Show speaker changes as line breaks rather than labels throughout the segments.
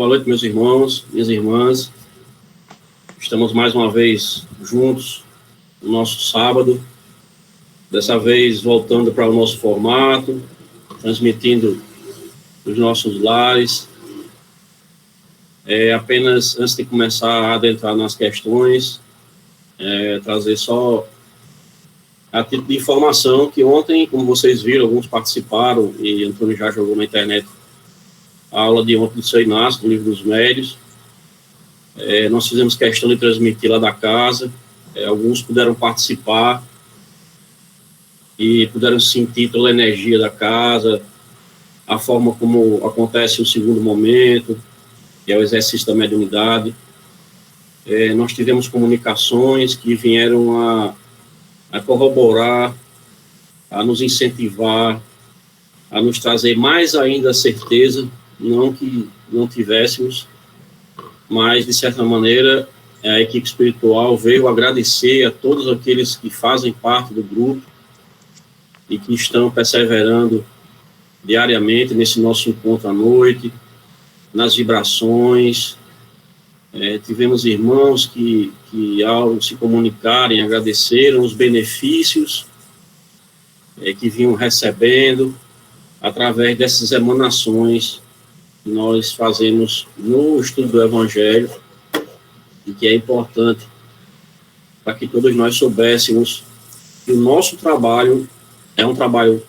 Boa noite, meus irmãos, minhas irmãs. Estamos mais uma vez juntos no nosso sábado, dessa vez voltando para o nosso formato, transmitindo dos nossos lares. Apenas antes de começar a adentrar nas questões, trazer só a título de informação que ontem, como vocês viram, alguns participaram e Antônio já jogou na internet a aula de ontem do Seu Inácio, do Livro dos Médios. Nós fizemos questão de transmitir lá da casa, alguns puderam participar e puderam sentir toda a energia da casa, a forma como acontece o segundo momento, que é o exercício da mediunidade. Nós tivemos comunicações que vieram a corroborar, a nos incentivar, a nos trazer mais ainda a certeza, não que não tivéssemos, mas, de certa maneira, a equipe espiritual veio agradecer a todos aqueles que fazem parte do grupo e que estão perseverando diariamente nesse nosso encontro à noite, nas vibrações. Tivemos irmãos que, ao se comunicarem, agradeceram os benefícios que vinham recebendo através dessas emanações que nós fazemos no estudo do Evangelho e que é importante para que todos nós soubéssemos que o nosso trabalho é um trabalho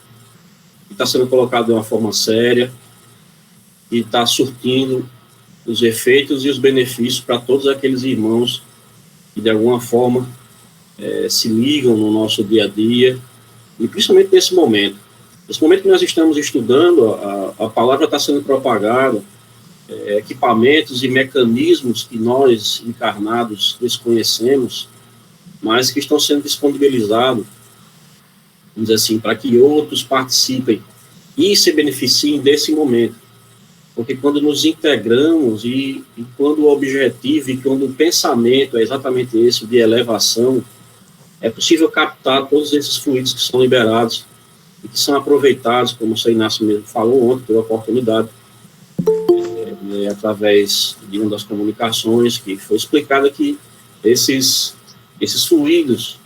que está sendo colocado de uma forma séria e está surtindo os efeitos e os benefícios para todos aqueles irmãos que de alguma forma se ligam no nosso dia a dia e principalmente nesse momento. Nesse momento que nós estamos estudando, a palavra está sendo propagada, equipamentos e mecanismos que nós, encarnados, desconhecemos, mas que estão sendo disponibilizados, vamos dizer assim, para que outros participem e se beneficiem desse momento. Porque quando nos integramos e quando o objetivo e quando o pensamento é exatamente esse, de elevação, é possível captar todos esses fluidos que são liberados e que são aproveitados, como o Seu Inácio mesmo falou ontem, pela oportunidade, através de uma das comunicações, que foi explicado que esses fluidos,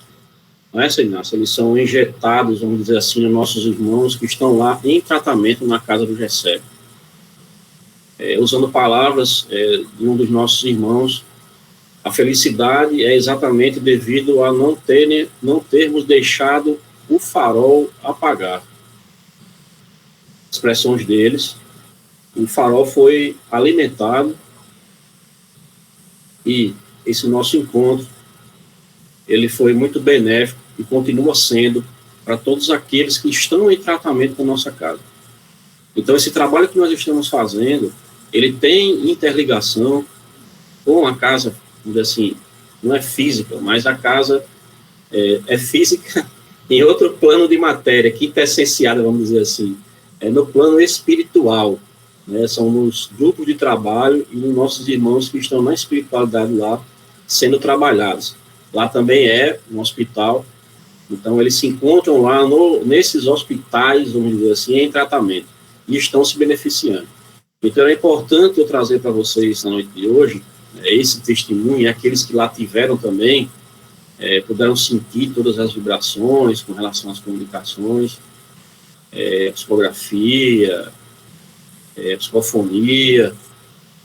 não é, Seu Inácio, eles são injetados, vamos dizer assim, nos nossos irmãos que estão lá em tratamento na casa do GESEB. Usando palavras de um dos nossos irmãos, a felicidade é exatamente devido a não termos deixado o farol apagar. Expressões deles, o farol foi alimentado e esse nosso encontro, ele foi muito benéfico e continua sendo para todos aqueles que estão em tratamento na nossa casa. Então, esse trabalho que nós estamos fazendo, ele tem interligação com a casa, vamos dizer assim, não é física, mas a casa é física em outro plano de matéria, quintessenciada, vamos dizer assim, no plano espiritual, né? São nos grupos de trabalho e nos nossos irmãos que estão na espiritualidade lá, sendo trabalhados. Lá também é um hospital, então eles se encontram lá nesses hospitais, vamos dizer assim, em tratamento, e estão se beneficiando. Então é importante eu trazer para vocês na noite de hoje esse testemunho, e aqueles que lá tiveram também, puderam sentir todas as vibrações com relação às comunicações, psicografia, psicofonia,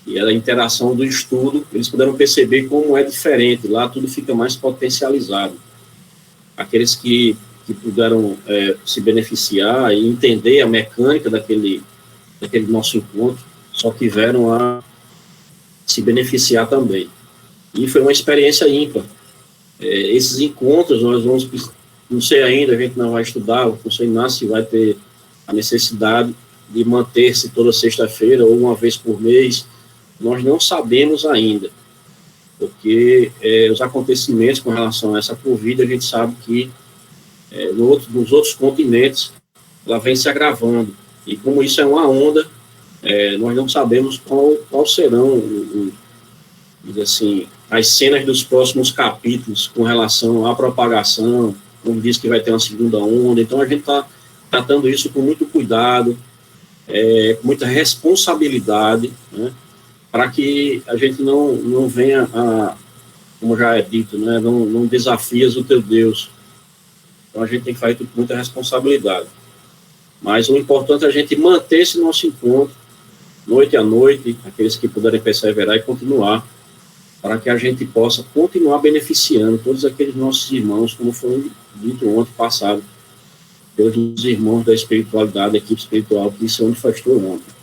e a interação do estudo, eles puderam perceber como é diferente, lá tudo fica mais potencializado. Aqueles que puderam se beneficiar e entender a mecânica daquele nosso encontro, só tiveram a se beneficiar também. E foi uma experiência ímpar. Esses encontros, nós vamos, não sei ainda, a gente não vai estudar, o Seu Inácio vai ter a necessidade de manter-se toda sexta-feira ou uma vez por mês, nós não sabemos ainda, porque os acontecimentos com relação a essa Covid, a gente sabe que nos outros continentes ela vem se agravando, e como isso é uma onda, nós não sabemos qual serão assim, as cenas dos próximos capítulos com relação à propagação, como diz que vai ter uma segunda onda. Então a gente está tratando isso com muito cuidado, com muita responsabilidade, né? para que a gente não venha a, como já é dito, né, não desafias o teu Deus. Então a gente tem que fazer tudo com muita responsabilidade. Mas o importante é a gente manter esse nosso encontro, noite a noite, aqueles que puderem perseverar e continuar, para que a gente possa continuar beneficiando todos aqueles nossos irmãos, como foi dito ontem, passado, pelos irmãos da espiritualidade, da equipe espiritual que se manifestou ontem.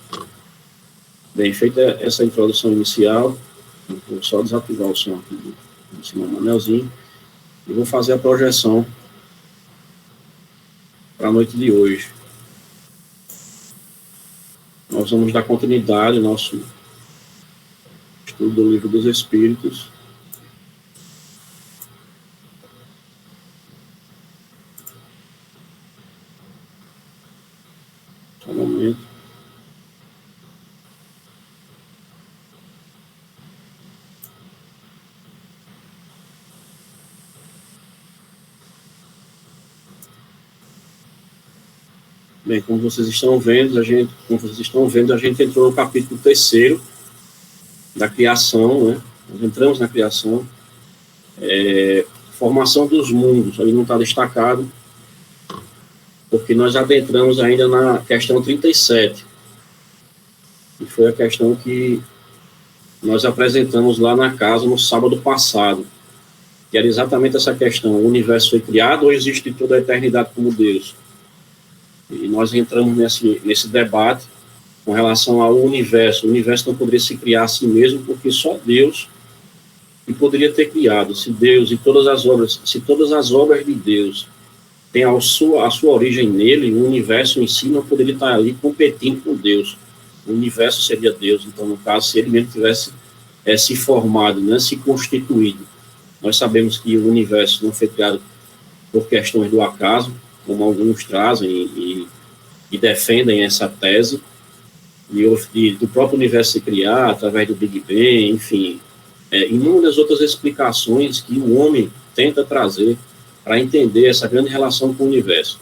Bem, feita essa introdução inicial, vou só desativar o som aqui do senhor Manelzinho, e vou fazer a projeção para a noite de hoje. Nós vamos dar continuidade ao nosso estudo do Livro dos Espíritos. Só um momento. Bem, como vocês estão vendo, a gente entrou no capítulo 3º da criação, né? Nós entramos na criação, formação dos mundos, ali não está destacado, porque nós adentramos ainda na questão 37, que foi a questão que nós apresentamos lá na casa no sábado passado, que era exatamente essa questão: o universo foi criado ou existe toda a eternidade como Deus? E nós entramos nesse debate com relação ao universo. O universo não poderia se criar a si mesmo, porque só Deus que poderia ter criado. Se Deus e todas as obras de Deus têm a sua origem nele, o universo em si não poderia estar ali competindo com Deus. O universo seria Deus. Então, no caso, se ele mesmo tivesse se formado, né, se constituído. Nós sabemos que o universo não foi criado por questões do acaso, como alguns trazem e defendem essa tese, do próprio universo se criar através do Big Bang, enfim, inúmeras outras explicações que o homem tenta trazer para entender essa grande relação com o universo.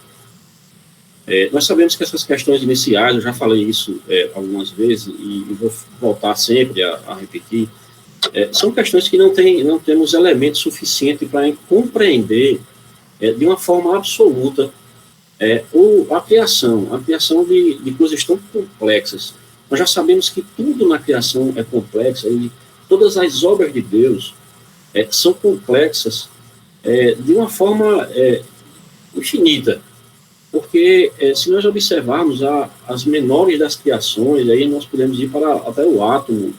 Nós sabemos que essas questões iniciais, eu já falei isso algumas vezes, e vou voltar sempre a repetir, são questões que não temos elementos suficientes para compreender de uma forma absoluta a criação de coisas tão complexas. Nós já sabemos que tudo na criação é complexo, e todas as obras de Deus são complexas de uma forma infinita, porque se nós observarmos as menores das criações, aí nós podemos ir até o átomo,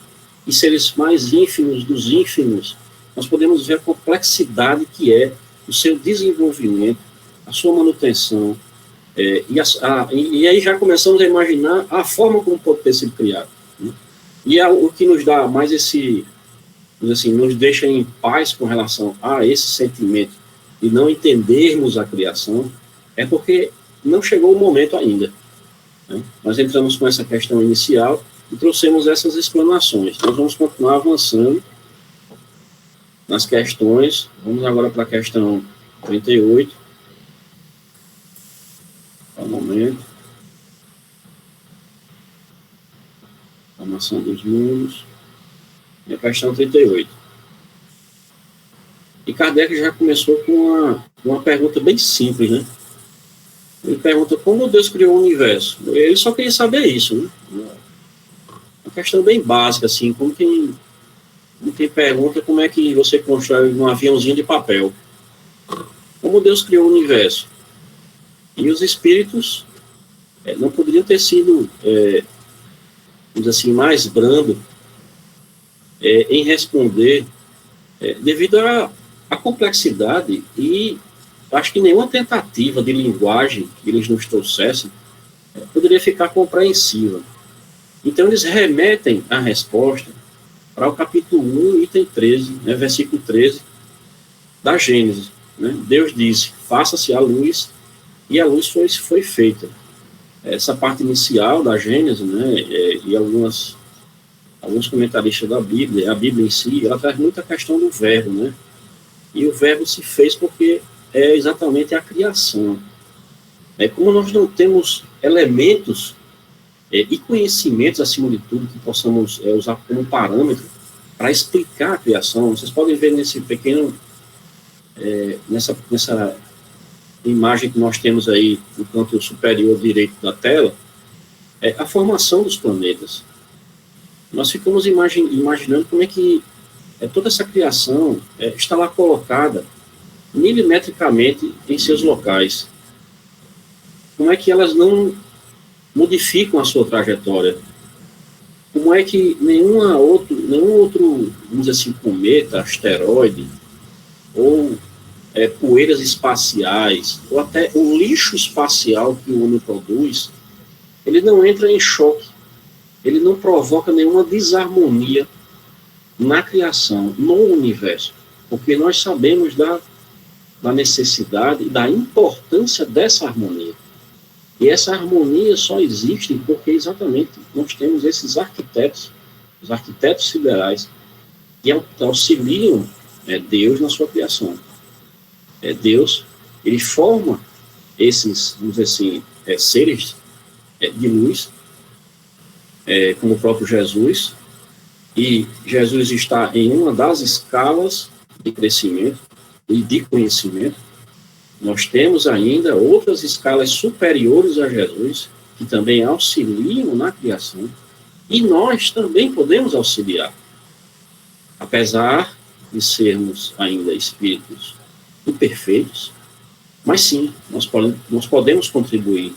e seres mais ínfimos dos ínfimos, nós podemos ver a complexidade que é o seu desenvolvimento, a sua manutenção, e aí já começamos a imaginar a forma como pode ter sido criado, né? E o que nos dá mais nos deixa em paz com relação a esse sentimento de não entendermos a criação, é porque não chegou o momento ainda, né? Nós entramos com essa questão inicial e trouxemos essas explanações. Nós vamos continuar avançando nas questões. Vamos agora para a questão 38. Um momento. Formação dos mundos. E a questão 38. E Kardec já começou com uma pergunta bem simples, né? Ele pergunta como Deus criou o universo. Ele só queria saber isso, né? Uma questão bem básica, assim, como quem pergunta como é que você constrói um aviãozinho de papel. Como Deus criou o universo? E os espíritos não poderiam ter sido, vamos assim, mais brando em responder, devido à complexidade, e acho que nenhuma tentativa de linguagem que eles nos trouxessem poderia ficar compreensiva. Então, eles remetem a resposta para o capítulo 1, item 13, né, versículo 13, da Gênesis. Né? Deus disse, faça-se a luz, e a luz foi feita. Essa parte inicial da Gênesis, né, e alguns comentaristas da Bíblia, a Bíblia em si, ela traz muita questão do verbo, né? E o verbo se fez porque é exatamente a criação. Como nós não temos elementos e conhecimentos, acima de tudo, que possamos usar como parâmetro para explicar a criação. Vocês podem ver nesse pequeno, nessa imagem que nós temos aí no canto superior direito da tela, a formação dos planetas. Nós ficamos imaginando como é que toda essa criação está lá colocada milimetricamente em seus locais. Como é que elas não modificam a sua trajetória? Como é que nenhum outro, vamos dizer assim, cometa, asteroide, ou poeiras espaciais, ou até o lixo espacial que o homem produz, ele não entra em choque, ele não provoca nenhuma desarmonia na criação, no universo, porque nós sabemos da necessidade e da importância dessa harmonia. E essa harmonia só existe porque exatamente nós temos esses arquitetos, os arquitetos siderais, que auxiliam Deus na sua criação. Deus, ele forma esses, vamos dizer assim, seres de luz, como o próprio Jesus, e Jesus está em uma das escalas de crescimento e de conhecimento. Nós temos ainda outras escalas superiores a Jesus, que também auxiliam na criação, e nós também podemos auxiliar. Apesar de sermos ainda espíritos imperfeitos, mas sim, nós podemos contribuir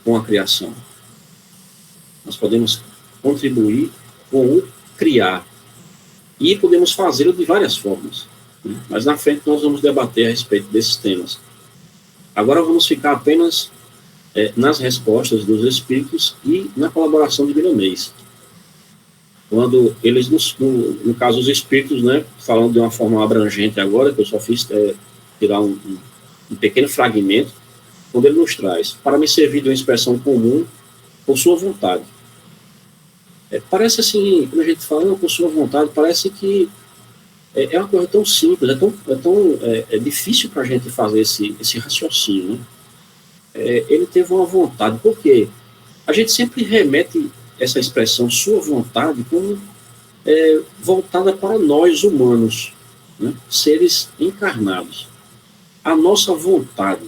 com a criação. Nós podemos contribuir com o criar. E podemos fazê-lo de várias formas. Mas na frente nós vamos debater a respeito desses temas. Agora vamos ficar apenas nas respostas dos espíritos e na colaboração de Milanês. Quando eles, no caso os espíritos, né, falando de uma forma abrangente agora, que eu só fiz tirar um pequeno fragmento, quando ele nos traz, para me servir de uma expressão comum, por sua vontade. Parece assim, quando a gente fala por sua vontade, parece que é uma coisa tão simples, é difícil para a gente fazer esse raciocínio, né? Ele teve uma vontade, porque a gente sempre remete essa expressão sua vontade como voltada para nós humanos, né? Seres encarnados. A nossa vontade.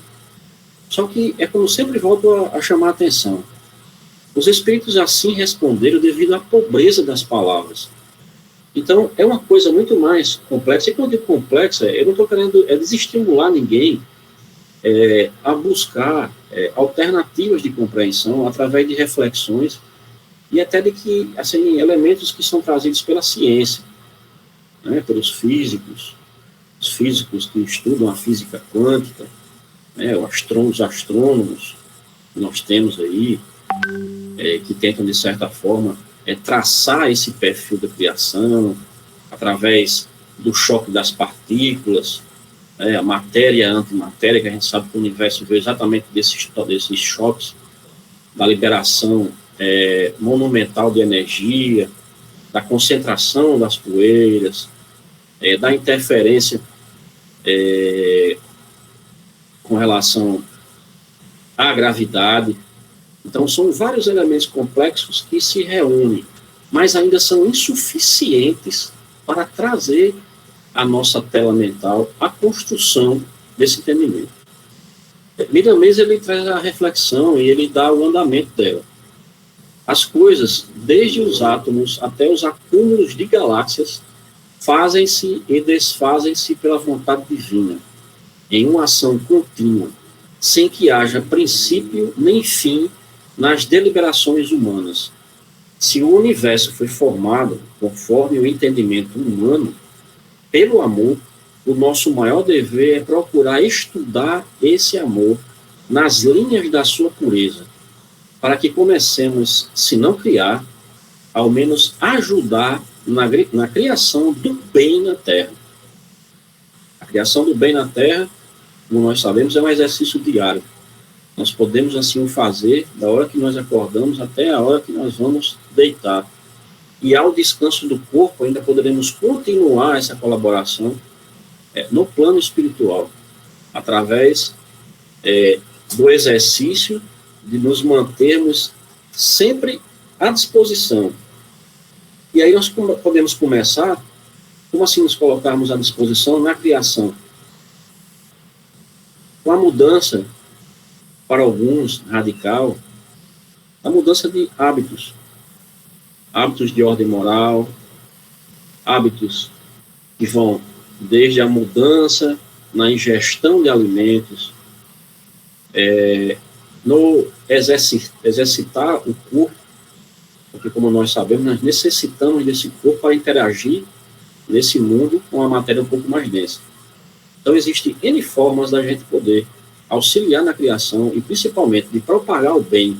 Só que é como sempre volto a chamar a atenção. Os espíritos assim responderam devido à pobreza das palavras. Então, é uma coisa muito mais complexa. E quando eu digo complexa, eu não estou querendo desestimular ninguém a buscar alternativas de compreensão através de reflexões e até de que, assim, elementos que são trazidos pela ciência, né, pelos físicos, os físicos que estudam a física quântica, né, os astrônomos que nós temos aí, que tentam, de certa forma, traçar esse perfil da criação através do choque das partículas, a matéria e a antimatéria, que a gente sabe que o universo veio exatamente desses choques, da liberação monumental de energia, da concentração das poeiras, da interferência com relação à gravidade. Então, são vários elementos complexos que se reúnem, mas ainda são insuficientes para trazer à nossa tela mental a construção desse entendimento. Miramês, ele traz a reflexão e ele dá o andamento dela. As coisas, desde os átomos até os acúmulos de galáxias, fazem-se e desfazem-se pela vontade divina, em uma ação contínua, sem que haja princípio nem fim nas deliberações humanas. Se o universo foi formado conforme o entendimento humano, pelo amor, o nosso maior dever é procurar estudar esse amor nas linhas da sua pureza, para que comecemos, se não criar, ao menos ajudar na criação do bem na Terra. A criação do bem na Terra, como nós sabemos, é um exercício diário. Nós podemos assim o fazer da hora que nós acordamos até a hora que nós vamos deitar. E ao descanso do corpo ainda poderemos continuar essa colaboração no plano espiritual, através do exercício de nos mantermos sempre à disposição. E aí nós podemos começar, como assim nos colocarmos à disposição na criação? Com a mudança, para alguns, radical, a mudança de hábitos. Hábitos de ordem moral, hábitos que vão desde a mudança na ingestão de alimentos, no exercitar o corpo, porque, como nós sabemos, nós necessitamos desse corpo para interagir nesse mundo com a matéria um pouco mais densa. Então, existem N formas da gente poder auxiliar na criação e, principalmente, de propagar o bem,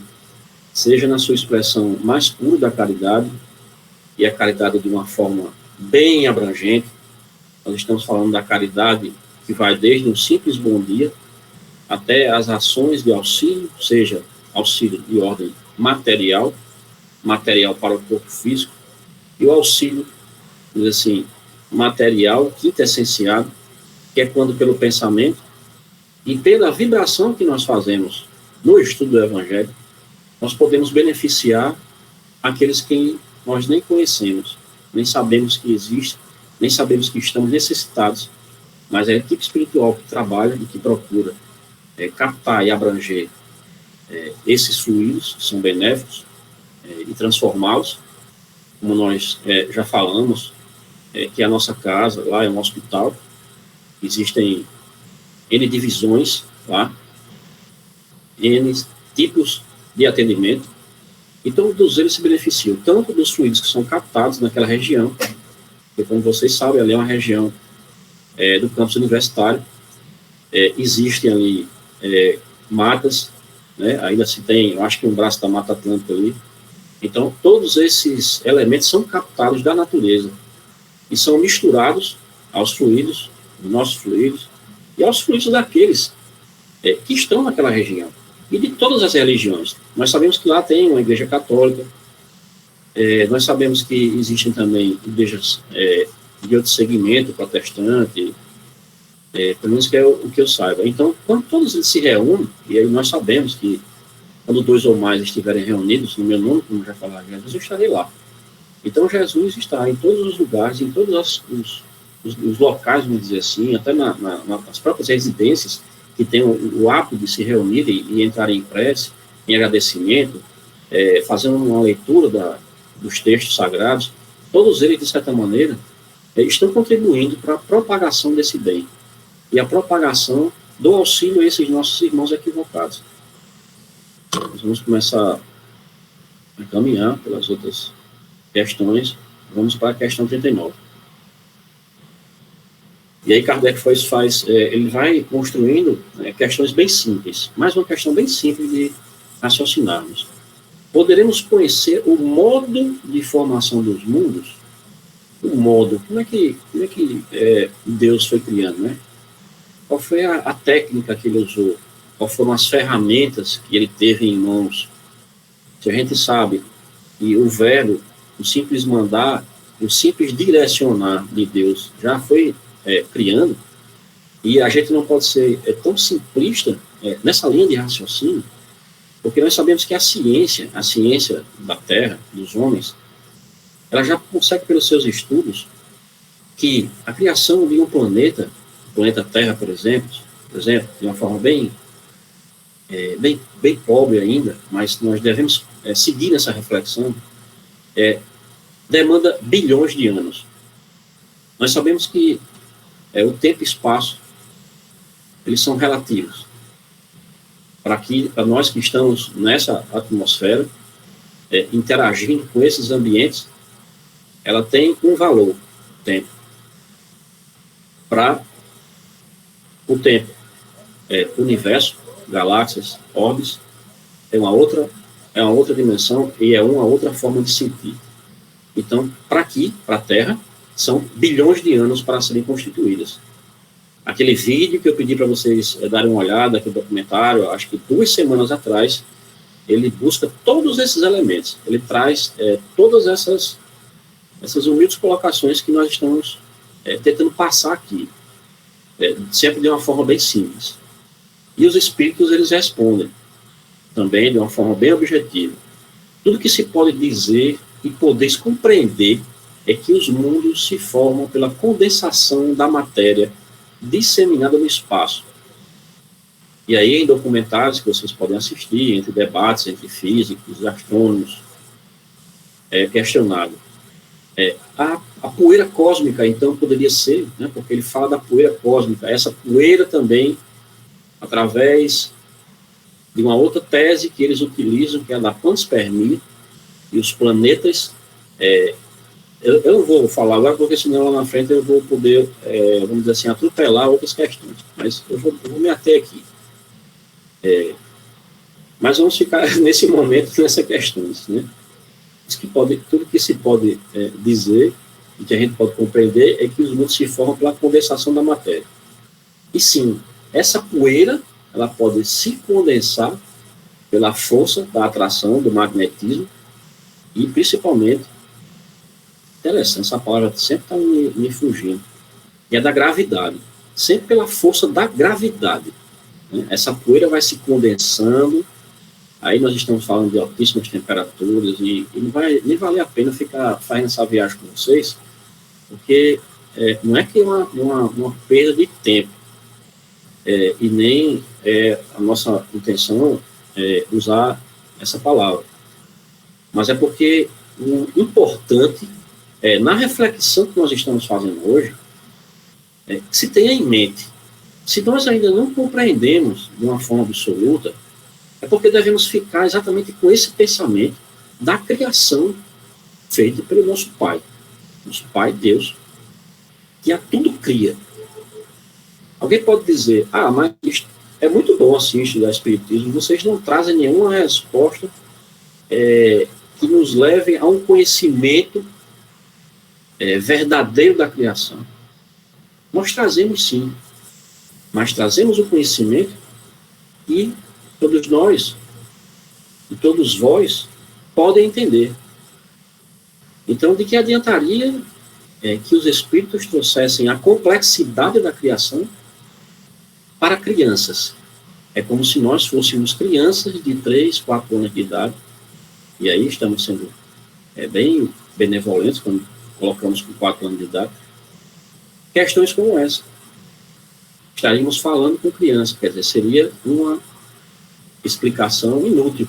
seja na sua expressão mais pura da caridade, e a caridade de uma forma bem abrangente. Nós estamos falando da caridade que vai desde um simples bom dia até as ações de auxílio, seja auxílio de ordem material para o corpo físico, e o auxílio, assim, material, quintessenciado, que é quando pelo pensamento e pela vibração que nós fazemos no estudo do Evangelho, nós podemos beneficiar aqueles que nós nem conhecemos, nem sabemos que existe, nem sabemos que estamos necessitados, mas é a equipe espiritual que trabalha e que procura captar e abranger esses fluidos que são benéficos e transformá-los, como nós já falamos, que a nossa casa lá é um hospital, existem N divisões lá, N tipos de atendimento, e todos eles se beneficiam, tanto dos fluidos que são captados naquela região, porque, como vocês sabem, ali é uma região do campus universitário, existem ali matas, né, ainda se tem, eu acho que um braço da Mata Atlântica ali, então todos esses elementos são captados da natureza, e são misturados aos fluidos, dos nossos fluidos, e aos fluidos daqueles que estão naquela região, e de todas as religiões. Nós sabemos que lá tem uma igreja católica, nós sabemos que existem também igrejas de outro segmento, protestante, pelo menos que é o que eu saiba. Então, quando todos eles se reúnem, e aí nós sabemos que quando 2 ou mais estiverem reunidos no meu nome, como já falaram, Jesus, eu estarei lá. Então, Jesus está em todos os lugares, em todos os locais, vamos dizer assim, até nas próprias residências, que têm o hábito de se reunirem e entrarem em prece, em agradecimento, fazendo uma leitura dos textos sagrados, todos eles, de certa maneira, estão contribuindo para a propagação desse bem e a propagação do auxílio a esses nossos irmãos equivocados. Nós vamos começar a caminhar pelas outras questões. Vamos para a questão 39. E aí Kardec ele vai construindo questões bem simples, mais uma questão bem simples de raciocinarmos. Poderemos conhecer o modo de formação dos mundos? O modo, como é que Deus foi criando, né? Qual foi a técnica que ele usou? Quais foram as ferramentas que ele teve em mãos? Se a gente sabe que o verbo, o simples mandar, o simples direcionar de Deus já foi criando, e a gente não pode ser tão simplista nessa linha de raciocínio, porque nós sabemos que a ciência da Terra, dos homens, ela já consegue, pelos seus estudos, que a criação de um planeta, o planeta Terra, por exemplo, de uma forma bem pobre ainda, mas nós devemos seguir nessa reflexão, demanda bilhões de anos. Nós sabemos que o tempo e espaço, eles são relativos. Para nós que estamos nessa atmosfera, interagindo com esses ambientes, ela tem um valor, o tempo. Para o tempo, universo, galáxias, orbes, é uma outra dimensão e é uma outra forma de sentir. Então, para aqui, para a Terra, são bilhões de anos para serem constituídas. Aquele vídeo que eu pedi para vocês darem uma olhada, aquele documentário, acho que 2 semanas atrás, ele busca todos esses elementos. Ele traz todas essas humildes colocações que nós estamos tentando passar aqui, sempre de uma forma bem simples. E os espíritos, eles respondem também de uma forma bem objetiva. tudo que se pode dizer e poder compreender é que os mundos se formam pela condensação da matéria disseminada no espaço. E aí, em documentários que vocês podem assistir, entre debates entre físicos e astrônomos, é questionado. A poeira cósmica, então, poderia ser, né, porque ele fala da poeira cósmica, essa poeira também, através de uma outra tese que eles utilizam, que é a da panspermia, e os planetas, eu não vou falar agora, porque senão lá na frente eu vou poder, vamos dizer assim, atropelar outras questões, mas eu vou me ater aqui. Mas vamos ficar nesse momento nessas questões, né? Tudo que se pode dizer e que a gente pode compreender é que os mundos se formam pela condensação da matéria. E sim, essa poeira ela pode se condensar pela força da atração, do magnetismo e principalmente, interessante, essa palavra sempre está me fugindo, e é da gravidade, sempre pela força da gravidade, né? Essa poeira vai se condensando. Aí nós estamos falando de altíssimas temperaturas e não vai nem valer a pena ficar fazendo essa viagem com vocês, porque não é que é uma perda de tempo, e nem a nossa intenção usar essa palavra, mas é porque o importante na reflexão que nós estamos fazendo hoje, que se tenha em mente, se nós ainda não compreendemos de uma forma absoluta, é porque devemos ficar exatamente com esse pensamento da criação feita pelo nosso Pai Deus, que a tudo cria. Alguém pode dizer, mas é muito bom assim estudar Espiritismo, vocês não trazem nenhuma resposta que nos leve a um conhecimento verdadeiro da criação. Nós trazemos sim, mas trazemos o conhecimento e todos nós e todos vós podem entender. Então, de que adiantaria que os espíritos trouxessem a complexidade da criação para crianças? É como se nós fôssemos crianças de 3, 4 anos de idade, e aí estamos sendo bem benevolentes quando colocamos com 4 anos de idade, questões como essa. Estaríamos falando com criança, quer dizer, seria uma explicação inútil.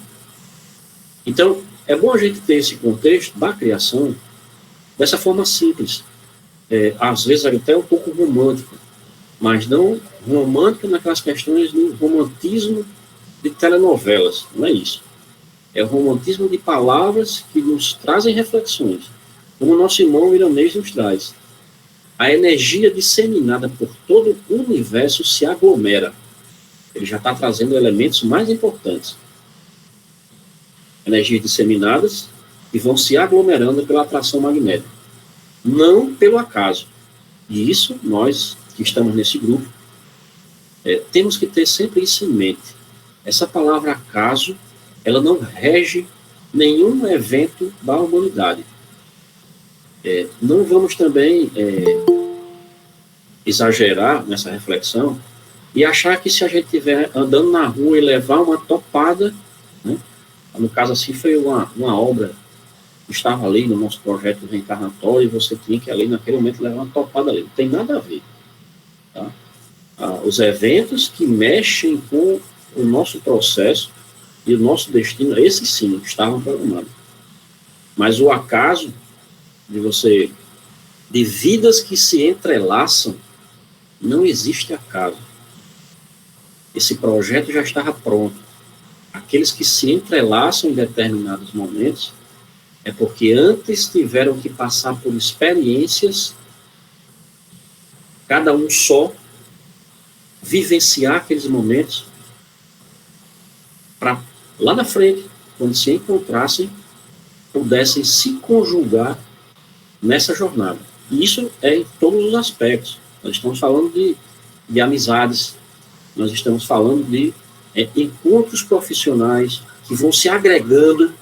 Então, é bom a gente ter esse contexto da criação dessa forma simples. Às vezes até um pouco romântico, mas não romântico naquelas questões do romantismo de telenovelas, não é isso. É o romantismo de palavras que nos trazem reflexões, como o nosso irmão Milanês nos traz. A energia disseminada por todo o universo se aglomera. Ele já está trazendo elementos mais importantes. Energias disseminadas que vão se aglomerando pela atração magnética, não pelo acaso. E isso, nós que estamos nesse grupo, temos que ter sempre isso em mente. Essa palavra acaso, ela não rege nenhum evento da humanidade. Não vamos também exagerar nessa reflexão e achar que se a gente estiver andando na rua e levar uma topada, né, no caso assim foi uma obra que estava ali no nosso projeto reencarnatório e você tinha que ali naquele momento levar uma topada ali, não tem nada a ver. Tá? Os eventos que mexem com o nosso processo e o nosso destino, esses sim, estavam programados. Mas o acaso de vidas que se entrelaçam, não existe acaso. Esse projeto já estava pronto. Aqueles que se entrelaçam em determinados momentos é porque antes tiveram que passar por experiências, cada um só, vivenciar aqueles momentos, para lá na frente, quando se encontrassem, pudessem se conjugar nessa jornada. E isso é em todos os aspectos. Nós estamos falando de amizades, nós estamos falando de encontros profissionais que vão se agregando,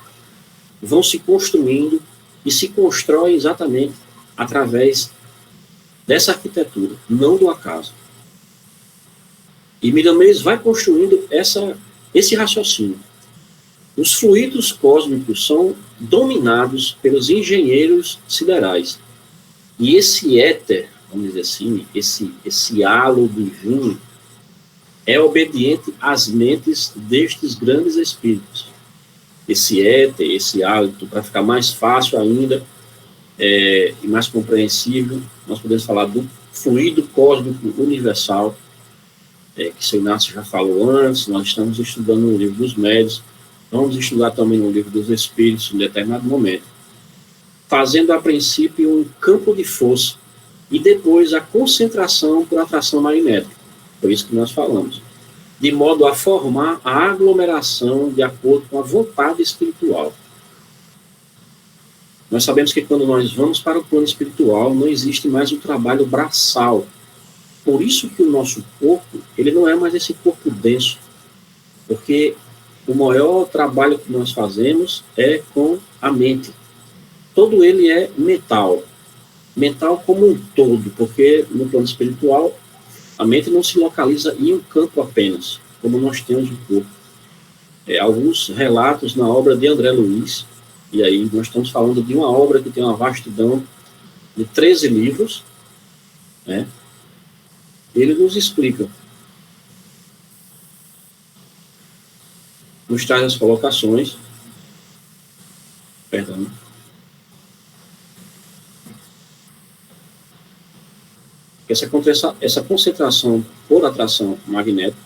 vão se construindo e se constroem exatamente através dessa arquitetura, não do acaso. E Miramês vai construindo esse raciocínio. Os fluidos cósmicos são dominados pelos engenheiros siderais. E esse éter, vamos dizer assim, esse halo divino, é obediente às mentes destes grandes espíritos. Esse éter, esse hálito, para ficar mais fácil ainda e mais compreensível, nós podemos falar do fluido cósmico universal, que o seu Inácio já falou antes. Nós estamos estudando no livro dos médiuns, vamos estudar também no livro dos espíritos em determinado momento, fazendo a princípio um campo de força e depois a concentração por atração magnética, por isso que nós falamos, de modo a formar a aglomeração de acordo com a vontade espiritual. Nós sabemos que quando nós vamos para o plano espiritual, não existe mais o trabalho braçal. Por isso que o nosso corpo, ele não é mais esse corpo denso, porque o maior trabalho que nós fazemos é com a mente. Todo ele é mental como um todo, porque no plano espiritual a mente não se localiza em um campo apenas, como nós temos no corpo. Alguns relatos na obra de André Luiz, e aí nós estamos falando de uma obra que tem uma vastidão de 13 livros, né? Ele nos explica, nos traz as colocações, perdão, essa concentração por atração magnética,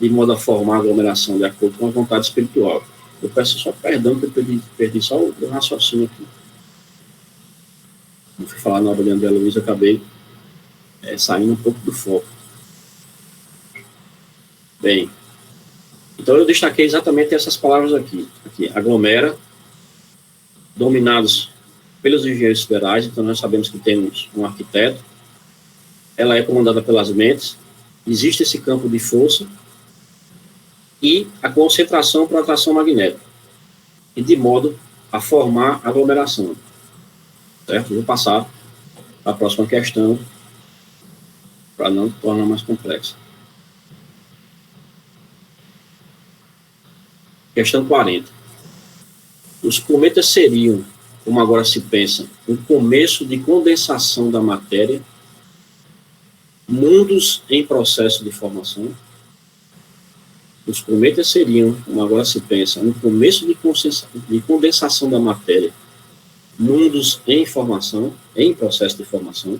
de modo a formar a aglomeração de acordo com a vontade espiritual. Eu peço só perdão, porque eu perdi só o raciocínio aqui. Não fui falar na obra de André Luiz, eu acabei saindo um pouco do foco. Bem, então eu destaquei exatamente essas palavras aqui. Aglomera, dominados pelos engenheiros siderais. Então nós sabemos que temos um arquiteto, ela é comandada pelas mentes, existe esse campo de força e a concentração para atração magnética, e de modo a formar aglomeração. Certo? Vou passar para a próxima questão, para não tornar mais complexa. Questão 40. Os cometas seriam, como agora se pensa, um começo de condensação da matéria, mundos em processo de formação. Os cometas seriam, como agora se pensa, um começo de condensação da matéria, mundos em formação, em processo de formação.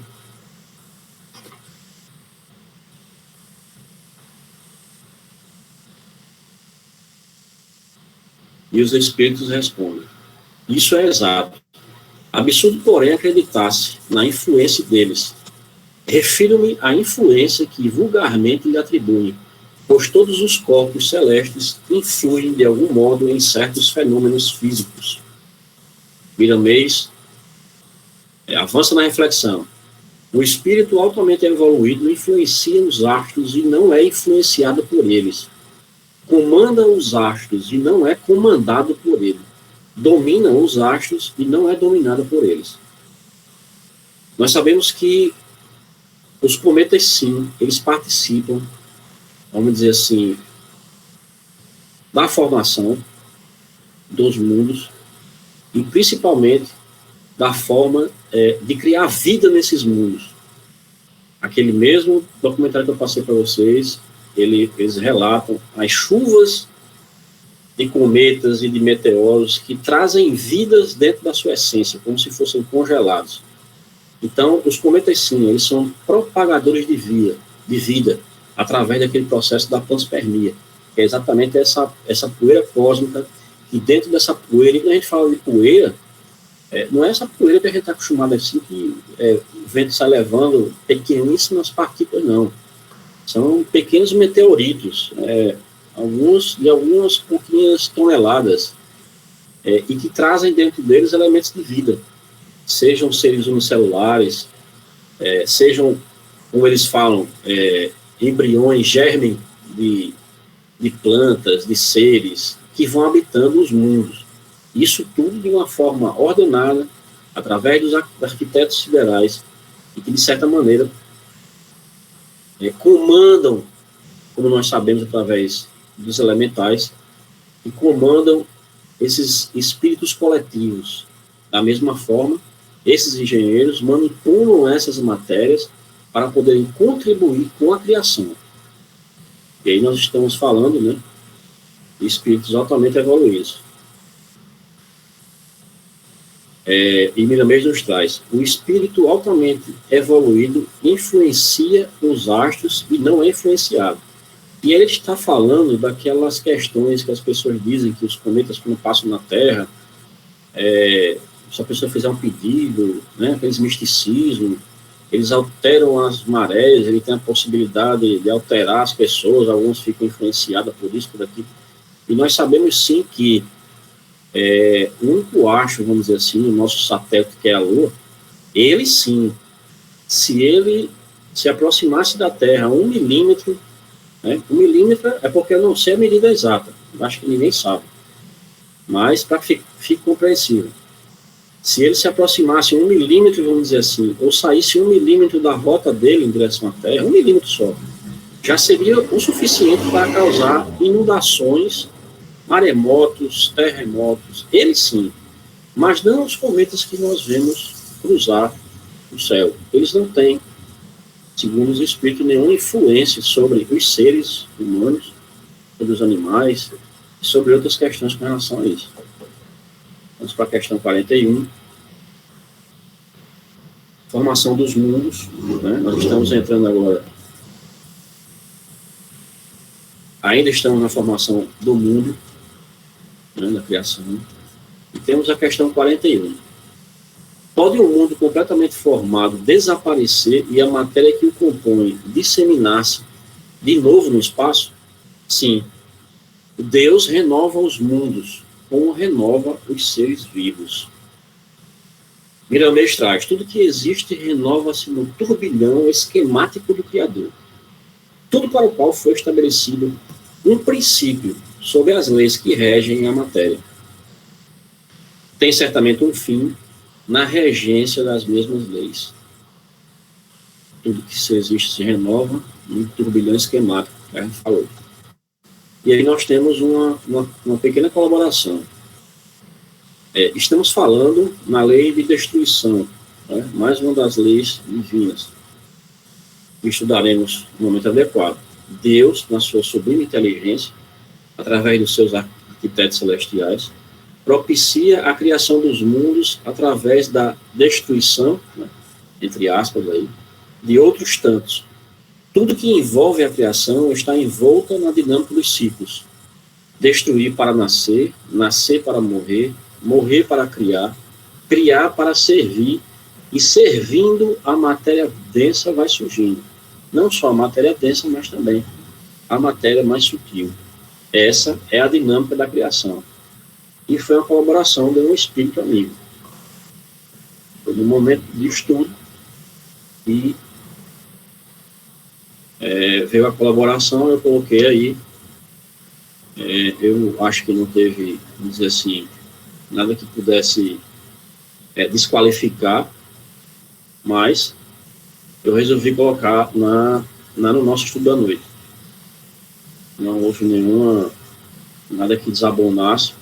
E os espíritos respondem: isso é exato. Absurdo, porém, acreditar-se na influência deles. Refiro-me à influência que vulgarmente lhe atribuem, pois todos os corpos celestes influem de algum modo em certos fenômenos físicos. Miramês avança na reflexão. O espírito altamente evoluído influencia os astros e não é influenciado por eles. Comanda os astros e não é comandado por ele. Domina os astros e não é dominado por eles. Nós sabemos que os cometas, sim, eles participam, vamos dizer assim, da formação dos mundos e principalmente da forma de criar vida nesses mundos. Aquele mesmo documentário que eu passei para vocês, eles relatam as chuvas de cometas e de meteoros que trazem vidas dentro da sua essência, como se fossem congelados. Então, os cometas, sim, eles são propagadores de vida através daquele processo da panspermia, que é exatamente essa poeira cósmica, e dentro dessa poeira, e quando a gente fala de poeira, não é essa poeira que a gente está acostumado assim, que o vento sai levando pequeníssimas partículas, não. São pequenos meteoritos, algumas pouquinhas toneladas, e que trazem dentro deles elementos de vida, sejam seres unicelulares, sejam, como eles falam, embriões, germen de plantas, de seres, que vão habitando os mundos. Isso tudo de uma forma ordenada, através dos arquitetos siderais, e que, de certa maneira, comandam, como nós sabemos, através dos elementais, que comandam esses espíritos coletivos. Da mesma forma, esses engenheiros manipulam essas matérias para poderem contribuir com a criação. E aí nós estamos falando, né, de espíritos altamente evoluídos. E Miramês nos traz: o espírito altamente evoluído influencia os astros e não é influenciado. E ele está falando daquelas questões que as pessoas dizem que os cometas, quando passam na Terra, se a pessoa fizer um pedido, né, aqueles misticismos, eles alteram as marés, ele tem a possibilidade de alterar as pessoas, alguns ficam influenciados por isso, por aquilo. E nós sabemos sim que o único astro, vamos dizer assim, o nosso satélite, que é a Lua, ele sim, se ele se aproximasse da Terra 1 milímetro, né, 1 milímetro é porque eu não sei a medida exata, eu acho que ninguém sabe, mas para que fique compreensível, se ele se aproximasse 1 milímetro, vamos dizer assim, ou saísse 1 milímetro da rota dele em direção à Terra, 1 milímetro só, já seria o suficiente para causar inundações, maremotos, terremotos, eles sim, mas não os cometas que nós vemos cruzar o céu. Eles não têm, segundo os espíritos, nenhuma influência sobre os seres humanos, sobre os animais, e sobre outras questões com relação a isso. Vamos para a questão 41. Formação dos mundos, né? Nós estamos entrando agora, ainda estamos na formação do mundo, né, na criação, e temos a questão 41. Pode um mundo completamente formado desaparecer e a matéria que o compõe disseminar-se de novo no espaço? Sim. Deus renova os mundos, como renova os seres vivos. Miramês traz: tudo que existe renova-se no turbilhão esquemático do Criador. Tudo para o qual foi estabelecido um princípio sobre as leis que regem a matéria. Tem certamente um fim na regência das mesmas leis. Tudo que se existe se renova num turbilhão esquemático, que a gente falou. E aí nós temos uma pequena colaboração. Estamos falando na lei de destruição, né? Mais uma das leis divinas, que estudaremos no momento adequado. Deus, na sua sublime inteligência, através dos seus arquitetos celestiais, propicia a criação dos mundos através da destruição, né, entre aspas, aí, de outros tantos. Tudo que envolve a criação está envolta na dinâmica dos ciclos. Destruir para nascer, nascer para morrer, morrer para criar, criar para servir, e servindo a matéria densa vai surgindo. Não só a matéria densa, mas também a matéria mais sutil. Essa é a dinâmica da criação. E foi uma colaboração de um espírito amigo. Foi no momento de estudo e veio a colaboração, eu coloquei aí. Eu acho que não teve, vamos dizer assim, nada que pudesse desqualificar, mas eu resolvi colocar no nosso estudo da noite. Não houve nada que desabonasse,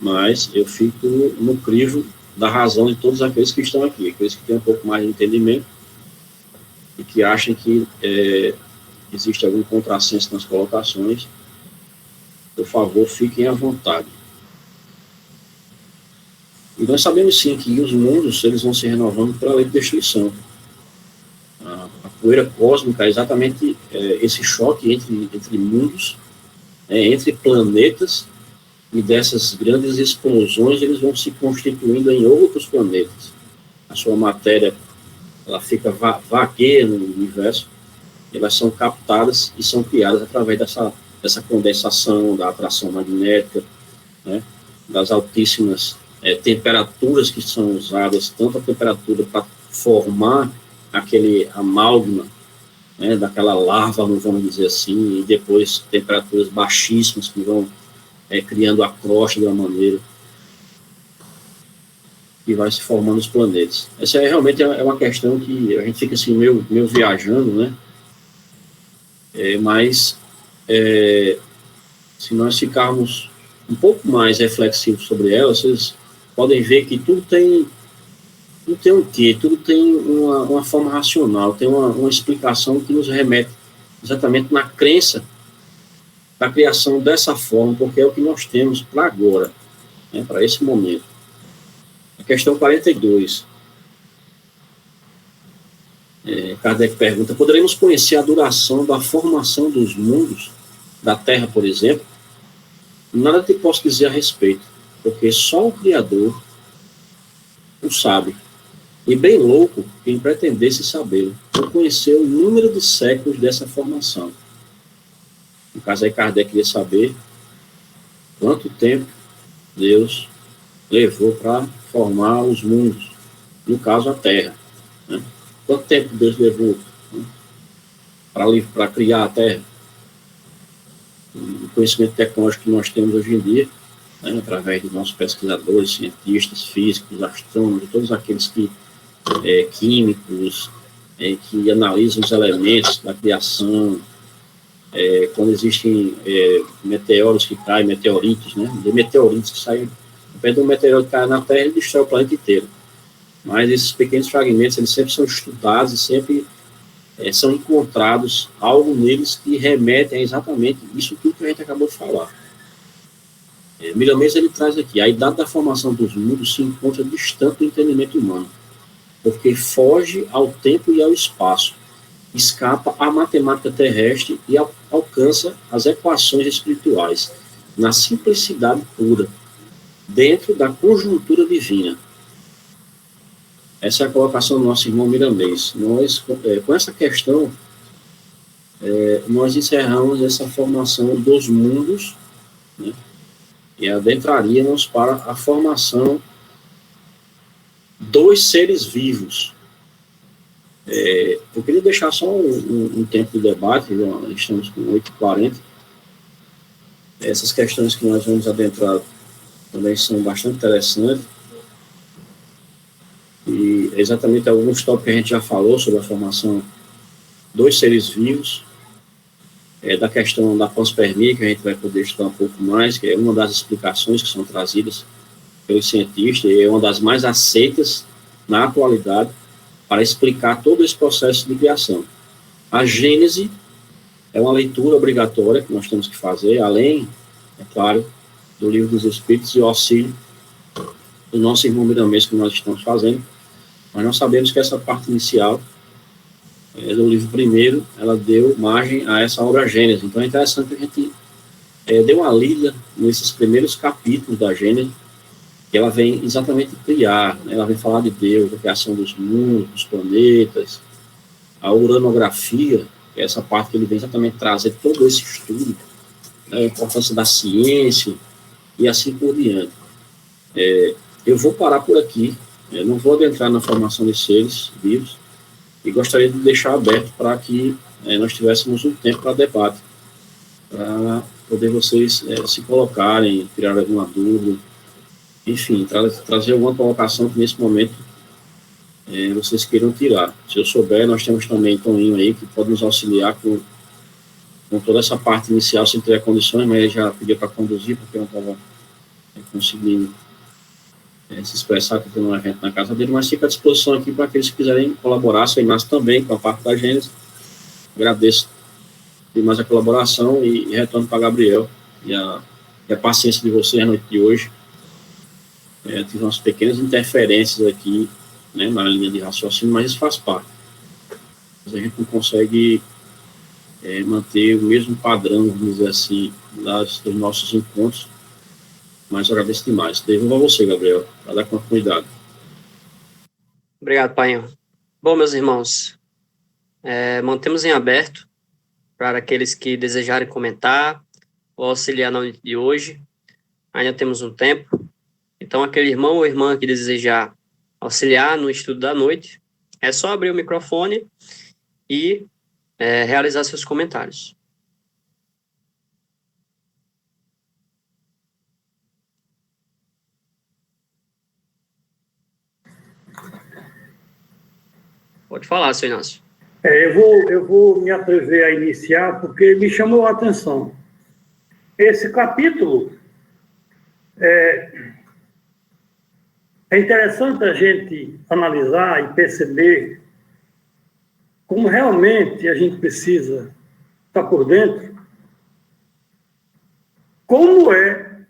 mas eu fico no crivo da razão de todos aqueles que estão aqui, aqueles que têm um pouco mais de entendimento e que acham que existe algum contrassenso nas colocações. Por favor, fiquem à vontade. E nós sabemos sim que os mundos eles vão se renovando pela lei de destruição. A poeira cósmica é exatamente esse choque entre mundos, entre planetas, e dessas grandes explosões eles vão se constituindo em outros planetas. A sua matéria ela fica vagueia no universo, elas são captadas e são criadas através dessa condensação, da atração magnética, né, das altíssimas temperaturas que são usadas, tanto a temperatura para formar aquele amálgama, né, daquela larva, vamos dizer assim, e depois temperaturas baixíssimas que vão criando a crosta de uma maneira que vai se formando os planetas. Essa realmente é uma questão que a gente fica assim meio viajando, né? Mas se nós ficarmos um pouco mais reflexivo sobre ela, vocês podem ver que tudo tem um quê? Tudo tem uma forma racional, tem uma explicação que nos remete exatamente na crença da criação dessa forma, porque é o que nós temos para agora, né, para esse momento. A questão 42. Kardec pergunta: poderemos conhecer a duração da formação dos mundos, da Terra, por exemplo? Nada te posso dizer a respeito, porque só o Criador o sabe. E bem louco quem pretendesse sabê-lo, por conhecer o número de séculos dessa formação. No caso aí, Kardec queria saber quanto tempo Deus levou para formar os mundos, no caso a Terra, né? Quanto tempo Deus levou, né, para criar a Terra? O conhecimento tecnológico que nós temos hoje em dia, né, através dos nossos pesquisadores, cientistas, físicos, astrônomos, todos aqueles que químicos, que analisam os elementos da criação, quando existem meteoros que caem, meteoritos, né, de meteoritos que saem, depende do meteoro que cai na Terra, ele destrói o planeta inteiro. Mas esses pequenos fragmentos, eles sempre são estudados e sempre são encontrados algo neles que remetem a exatamente isso tudo que a gente acabou de falar. Miramês, ele traz aqui: a idade da formação dos mundos se encontra distante do entendimento humano, porque foge ao tempo e ao espaço, escapa à matemática terrestre e alcança as equações espirituais, na simplicidade pura, dentro da conjuntura divina. Essa é a colocação do nosso irmão Miramês. Nós, com essa questão, nós encerramos essa formação dos mundos, né, e adentraríamos para a formação dos seres vivos. Eu queria deixar só um tempo de debate, estamos com 8h40. Essas questões que nós vamos adentrar também são bastante interessantes. E exatamente alguns tópicos que a gente já falou sobre a formação dos seres vivos, da questão da panspermia, que a gente vai poder estudar um pouco mais, que é uma das explicações que são trazidas pelos cientistas, e é uma das mais aceitas na atualidade para explicar todo esse processo de criação. A Gênese é uma leitura obrigatória que nós temos que fazer, além, é claro, do Livro dos Espíritos e o auxílio do nosso irmão Miramês que nós estamos fazendo. Mas nós sabemos que essa parte inicial do livro primeiro, ela deu margem a essa obra Gênesis. Então é interessante que a gente dê uma lida nesses primeiros capítulos da Gênesis, que ela vem exatamente criar, né? Ela vem falar de Deus, da criação dos mundos, dos planetas, a uranografia, que é essa parte que ele vem exatamente trazer todo esse estudo, né, a importância da ciência e assim por diante. Eu vou parar por aqui, eu não vou adentrar na formação de seres vivos, e gostaria de deixar aberto para que nós tivéssemos um tempo para debate, para poder vocês se colocarem, tirar alguma dúvida, enfim, trazer alguma colocação que nesse momento vocês queiram tirar. Se eu souber, nós temos também Toninho aí, que pode nos auxiliar com toda essa parte inicial, se tiver condições, mas ele já pediu para conduzir, porque não estava conseguindo se expressar, que tem um evento na casa dele, mas fica à disposição aqui para aqueles que quiserem colaborar. Seu Inácio também, com a parte da Gênesis. Agradeço demais a colaboração e retorno para Gabriel e a paciência de vocês na noite de hoje. Tive umas pequenas interferências aqui, né, na linha de raciocínio, mas isso faz parte. Mas a gente não consegue manter o mesmo padrão, vamos dizer assim, dos nossos encontros, mas eu agradeço demais. Devolvo a você, Gabriel, para dar continuidade.
Obrigado, Painho. Bom, meus irmãos, mantemos em aberto para aqueles que desejarem comentar ou auxiliar na noite de hoje. Ainda temos um tempo. Então, aquele irmão ou irmã que desejar auxiliar no estudo da noite, é só abrir o microfone e realizar seus comentários. Pode falar, seu Inácio.
Eu vou me atrever a iniciar porque me chamou a atenção. Esse capítulo É interessante a gente analisar e perceber como realmente a gente precisa estar por dentro, como é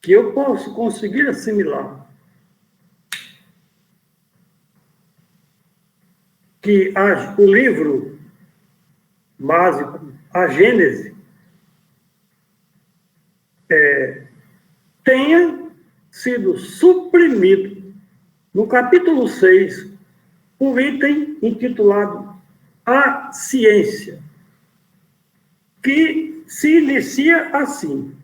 que eu posso conseguir assimilar que o livro básico, a Gênese, tenha sido suprimido no capítulo 6, um item intitulado A Ciência, que se inicia assim.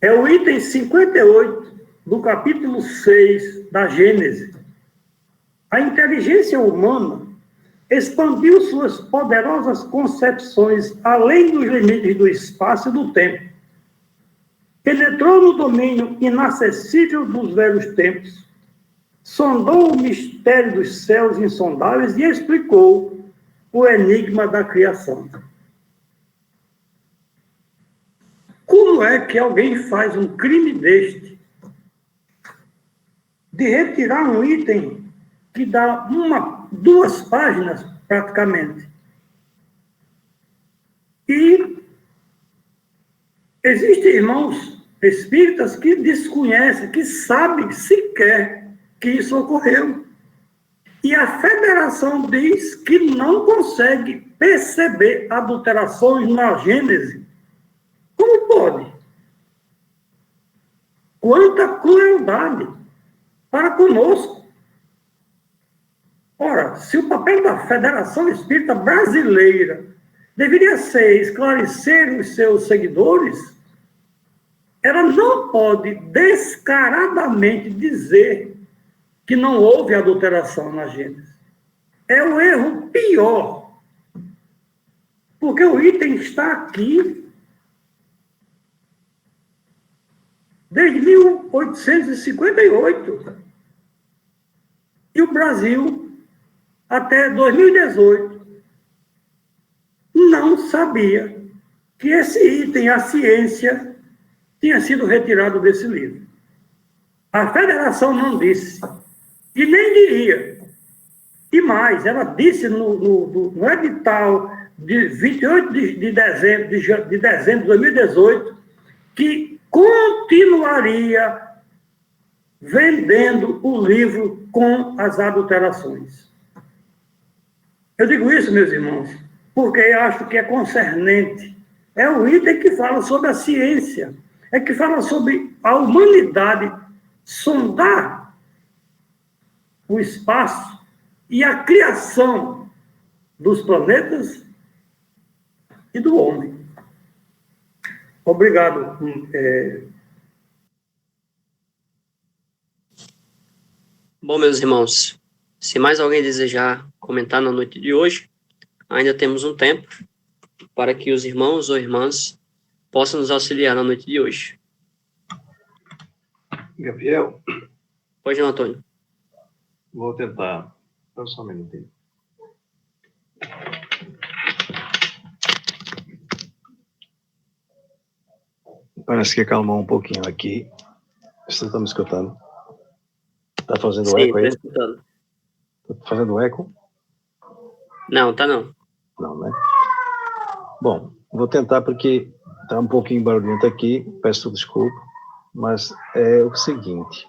É o item 58 do capítulo 6 da Gênese. A inteligência humana expandiu suas poderosas concepções além dos limites do espaço e do tempo. Penetrou no domínio inacessível dos velhos tempos, sondou o mistério dos céus insondáveis e explicou o enigma da criação. Como é que alguém faz um crime deste, de retirar um item que dá 2 páginas, praticamente? E existem irmãos espíritas que desconhecem, que sabem sequer que isso ocorreu. E a federação diz que não consegue perceber adulterações na Gênese. Como pode? Quanta crueldade para conosco. Ora, se o papel da Federação Espírita Brasileira deveria ser esclarecer os seus seguidores, ela não pode descaradamente dizer que não houve adulteração na Gênese. É o erro pior, porque o item está aqui desde 1858. E o Brasil, até 2018, não sabia que esse item, a ciência, tinha sido retirado desse livro. A federação não disse, e nem diria. E mais, ela disse no edital de 28 de dezembro de 2018 que continuaria vendendo o livro com as adulterações. Eu digo isso, meus irmãos, porque eu acho que é concernente. É o item que fala sobre a ciência, é que fala sobre a humanidade sondar o espaço e a criação dos planetas e do homem. Obrigado.
Bom, meus irmãos, se mais alguém desejar comentar na noite de hoje, ainda temos um tempo para que os irmãos ou irmãs possam nos auxiliar na noite de hoje.
Gabriel?
Pois não, Antônio.
Vou tentar. Dá só um minutinho. Parece que acalmou um pouquinho aqui. Você está me escutando? Está fazendo
Sim,
eco aí?
Estou escutando.
Está fazendo eco?
Não, tá não.
Não, né? Bom, vou tentar porque está um pouquinho barulhento aqui, peço desculpa, mas é o seguinte.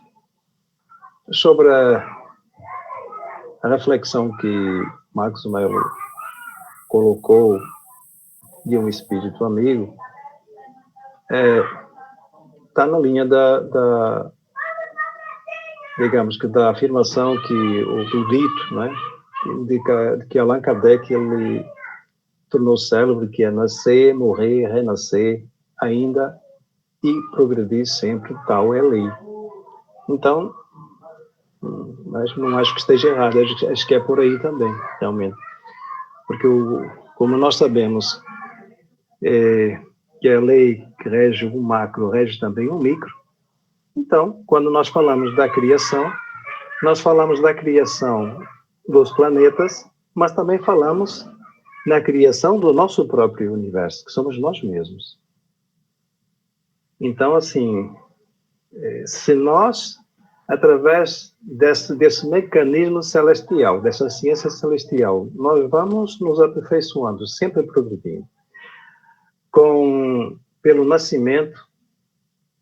Sobre a reflexão que Marcos Melo colocou de um espírito amigo, está na linha digamos que da afirmação que o dito, né, indica que Allan Kardec ele tornou célebre, que é nascer, morrer, renascer, ainda e progredir sempre, tal é a lei. Então, mas não acho que esteja errado, acho que é por aí também, realmente. Porque, como nós sabemos, que a lei que rege o macro, rege também o micro. Então, quando nós falamos da criação, nós falamos da criação dos planetas, mas também falamos na criação do nosso próprio universo, que somos nós mesmos. Então, assim, se nós, através desse mecanismo celestial, dessa ciência celestial, nós vamos nos aperfeiçoando, sempre progredindo, pelo nascimento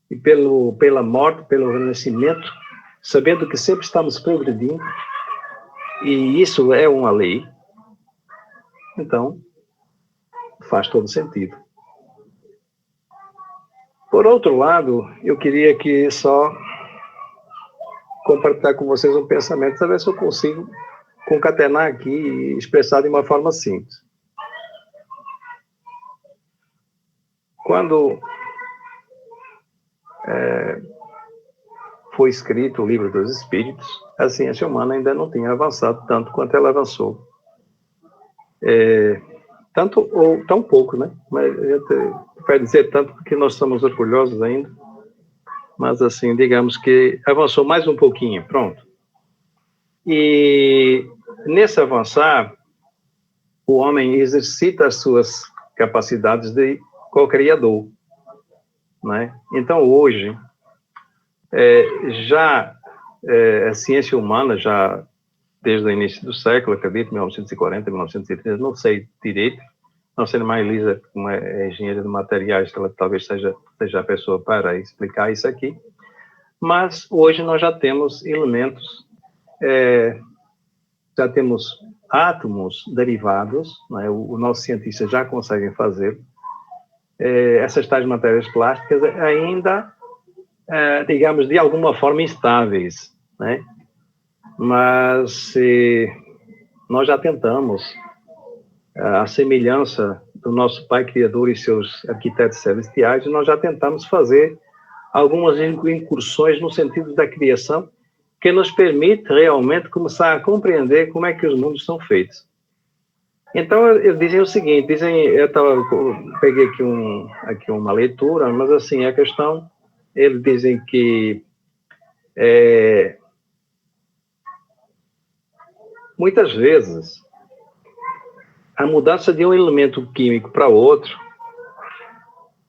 e pela morte, pelo renascimento, sabendo que sempre estamos progredindo, e isso é uma lei, então faz todo sentido. Por outro lado, eu queria que só compartilhar com vocês um pensamento, saber se eu consigo concatenar aqui e expressar de uma forma simples. Quando foi escrito o Livro dos Espíritos, a ciência humana ainda não tinha avançado tanto quanto ela avançou. Tanto ou tão pouco, né? Mas a gente vai dizer tanto porque nós somos orgulhosos ainda. Mas, assim, digamos que avançou mais um pouquinho, pronto. E, nesse avançar, o homem exercita as suas capacidades de co-criador, né? Então, hoje, a ciência humana, já desde o início do século, acredito, 1940, 1930, não sei direito, não sei mais Elisa, como é engenheira de materiais, ela talvez seja a pessoa para explicar isso aqui, mas hoje nós já temos elementos, já temos átomos derivados, né? O nosso cientista já consegue fazer, essas tais matérias plásticas ainda, digamos, de alguma forma instáveis, né? Mas nós já tentamos, a semelhança do nosso Pai Criador e seus arquitetos celestiais, nós já tentamos fazer algumas incursões no sentido da criação, que nos permite realmente começar a compreender como é que os mundos são feitos. Então, eles dizem o seguinte, eu peguei aqui uma leitura, mas assim, a questão, eles dizem que muitas vezes a mudança de um elemento químico para outro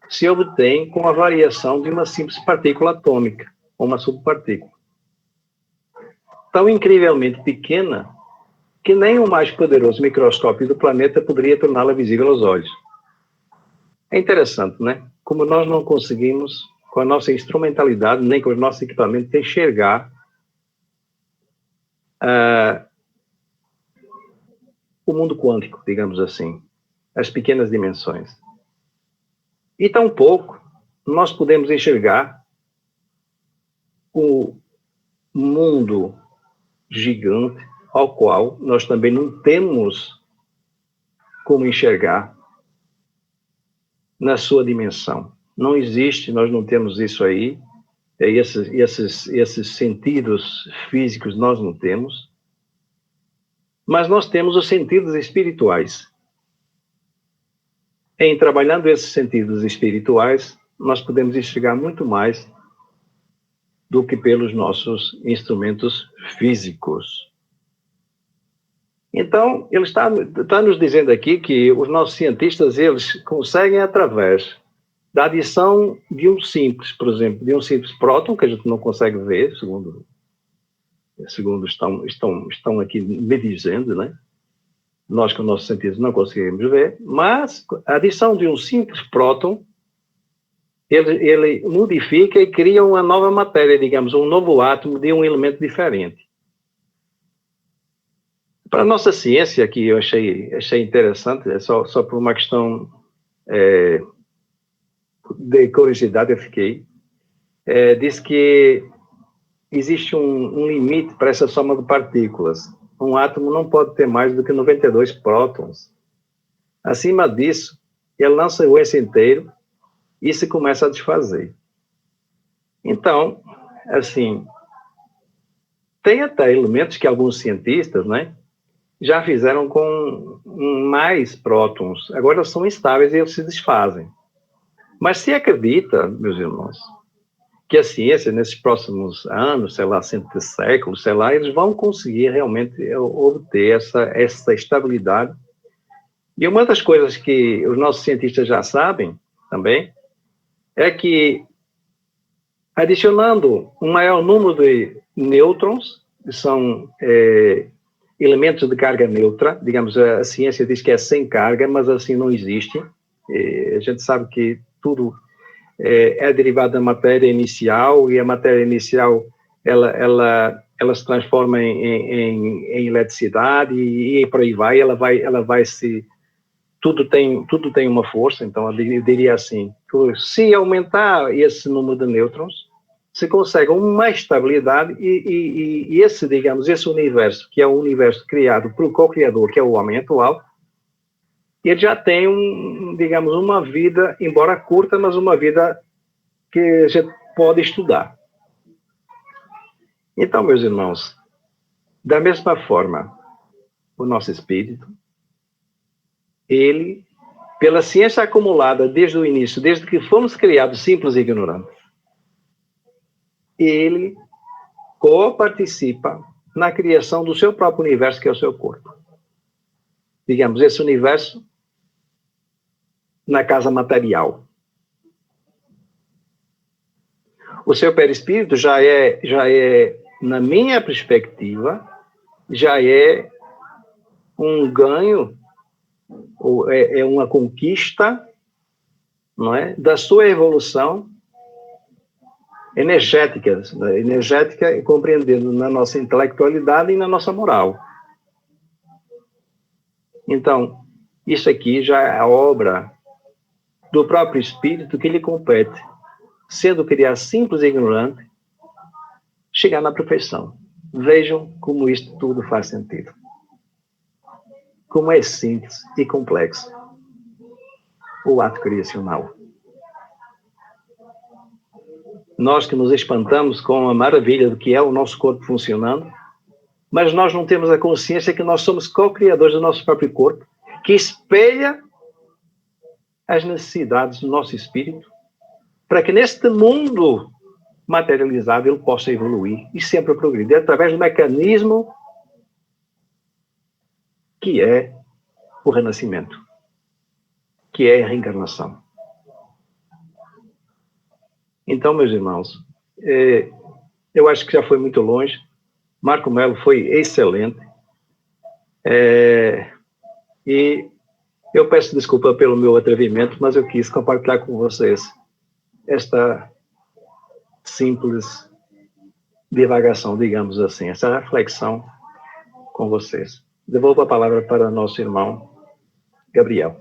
se obtém com a variação de uma simples partícula atômica, ou uma subpartícula. Tão incrivelmente pequena que nem o mais poderoso microscópio do planeta poderia torná-la visível aos olhos. É interessante, né? Como nós não conseguimos, com a nossa instrumentalidade, nem com os nossos equipamentos, enxergar o mundo quântico, digamos assim, as pequenas dimensões. E tampouco nós podemos enxergar o mundo gigante ao qual nós também não temos como enxergar na sua dimensão. Não existe, nós não temos isso aí, esses sentidos físicos nós não temos, mas nós temos os sentidos espirituais. Em trabalhando esses sentidos espirituais, nós podemos enxergar muito mais do que pelos nossos instrumentos físicos. Então, ele está nos dizendo aqui que os nossos cientistas, eles conseguem, através da adição de um simples, por exemplo, de um simples próton, que a gente não consegue ver, segundo estão aqui me dizendo, né? Nós, com nossos sentidos, não conseguimos ver, mas a adição de um simples próton, ele modifica e cria uma nova matéria, digamos, um novo átomo de um elemento diferente. Para a nossa ciência, que eu achei interessante, só por uma questão de curiosidade eu fiquei, diz que existe um limite para essa soma de partículas. Um átomo não pode ter mais do que 92 prótons. Acima disso, ele lança o esse inteiro e se começa a desfazer. Então, assim, tem até elementos que alguns cientistas, né, já fizeram com mais prótons. Agora são instáveis e eles se desfazem. Mas se acredita, meus irmãos, que a ciência, nesses próximos anos, sei lá, centos, séculos, sei lá, eles vão conseguir realmente obter essa estabilidade. E uma das coisas que os nossos cientistas já sabem também é que adicionando um maior número de nêutrons, que são elementos de carga neutra. Digamos, a ciência diz que é sem carga, mas assim não existe. A gente sabe que tudo é derivado da matéria inicial, e a matéria inicial ela se transforma em eletricidade, e por aí vai. Ela vai se... Tudo tem uma força. Então eu diria assim, que se aumentar esse número de nêutrons, se consegue uma estabilidade, e esse, digamos, esse universo, que é o universo criado pelo co-criador, que é o homem atual, ele já tem, digamos, uma vida, embora curta, mas uma vida que a gente pode estudar. Então, meus irmãos, da mesma forma, o nosso espírito, ele, pela ciência acumulada desde o início, desde que fomos criados simples e ignorantes, ele co-participa na criação do seu próprio universo, que é o seu corpo. Digamos, esse universo na casa material. O seu perispírito já é, na minha perspectiva, já é um ganho, ou é uma conquista, não é, da sua evolução energética, compreendendo na nossa intelectualidade e na nossa moral. Então, isso aqui já é a obra do próprio espírito que lhe compete, sendo criado simples e ignorante, chegar na perfeição. Vejam como isto tudo faz sentido. Como é simples e complexo o ato criacional. Nós que nos espantamos com a maravilha do que é o nosso corpo funcionando, mas nós não temos a consciência que nós somos co-criadores do nosso próprio corpo, que espelha as necessidades do nosso espírito, para que neste mundo materializado ele possa evoluir e sempre progredir através do mecanismo que é o renascimento, que é a reencarnação. Então, meus irmãos, eu acho que já foi muito longe. Marco Melo foi excelente. E eu peço desculpa pelo meu atrevimento, mas eu quis compartilhar com vocês esta simples divagação, digamos assim, essa reflexão com vocês. Devolvo a palavra para nosso irmão Gabriel.